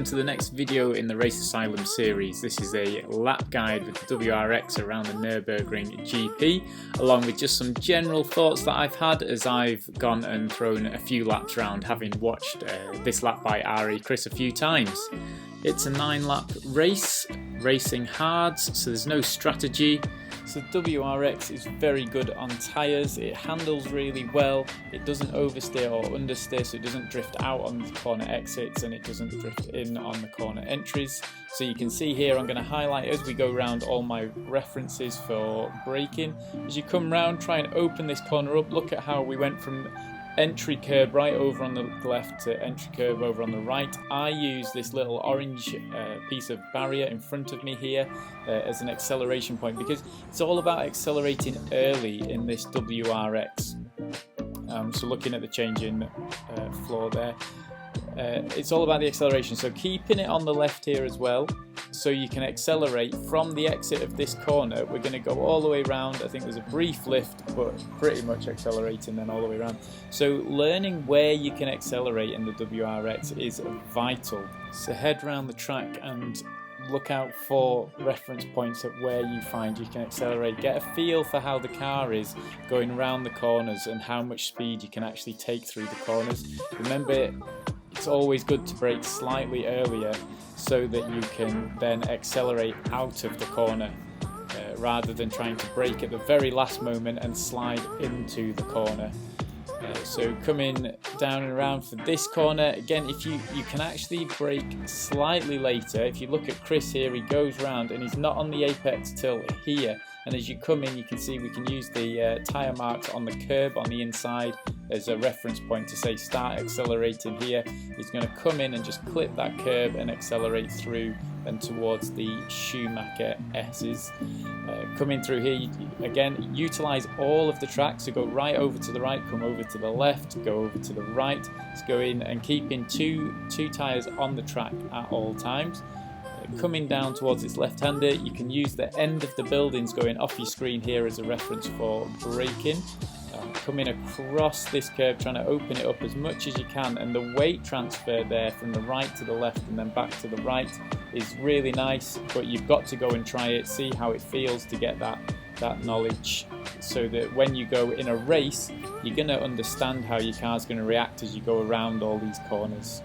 welcome to the next video in the Race Asylum series. This is a lap guide with the WRX around the Nurburgring GP, along with just some general thoughts that I've had as I've gone and thrown a few laps around, having watched this lap by Chris a few times. It's a 9-lap race, racing hards, so there's no strategy. So WRX is very good on tyres, it handles really well, it doesn't oversteer or understeer, so it doesn't drift out on the corner exits and it doesn't drift in on the corner entries. So you can see here I'm going to highlight as we go around all my references for braking. As you come round, try and open this corner up, look at how we went from entry curb right over on the left to entry curb over on the right. I use this little orange piece of barrier in front of me here as an acceleration point, because it's all about accelerating early in this WRX. So looking at the change in floor there, it's all about the acceleration, so keeping it on the left here as well, so you can accelerate from the exit of this corner. We're going to go all the way around. I think there's a brief lift, but pretty much accelerating then all the way around. So learning where you can accelerate in the WRX is vital. So head around the track and look out for reference points at where you find you can accelerate. Get a feel for how the car is going around the corners and how much speed you can actually take through the corners. Remember, it's always good to brake slightly earlier so that you can then accelerate out of the corner rather than trying to brake at the very last moment and slide into the corner. So coming down and around for this corner, again, if you can actually brake slightly later. If you look at Chris here, he goes round and he's not on the apex till here, and as you come in you can see we can use the tyre marks on the curb on the inside as a reference point to say start accelerating here. He's going to come in and just clip that curb and accelerate through and towards the Schumacher S's. Coming through here, again, utilise all of the track, so go right over to the right, come over to the left, go over to the right, so go in and keeping two tyres on the track at all times. Coming down towards its left-hander, you can use the end of the buildings going off your screen here as a reference for braking. Coming across this curve, trying to open it up as much as you can, and the weight transfer there from the right to the left and then back to the right is really nice, but you've got to go and try it, see how it feels to get that knowledge, so that when you go in a race you're going to understand how your car's going to react as you go around all these corners.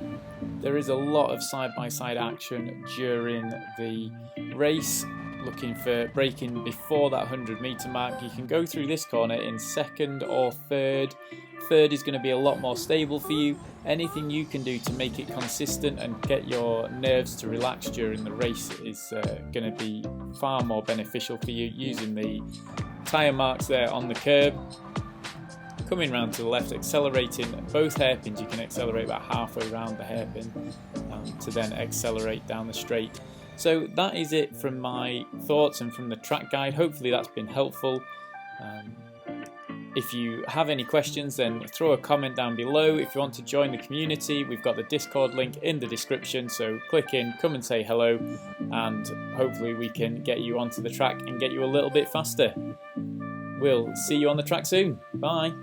There is a lot of side-by-side action during the race. Looking for braking before that 100-metre mark. You can go through this corner in second or third. Third is going to be a lot more stable for you. Anything you can do to make it consistent and get your nerves to relax during the race is going to be far more beneficial for you, using the tyre marks there on the curb. Coming round to the left, accelerating both hairpins. You can accelerate about halfway around the hairpin to then accelerate down the straight. So that is it from my thoughts and from the track guide. Hopefully that's been helpful. If you have any questions, then throw a comment down below. If you want to join the community, we've got the Discord link in the description, so click in, come and say hello, and hopefully we can get you onto the track and get you a little bit faster. We'll see you on the track soon. Bye.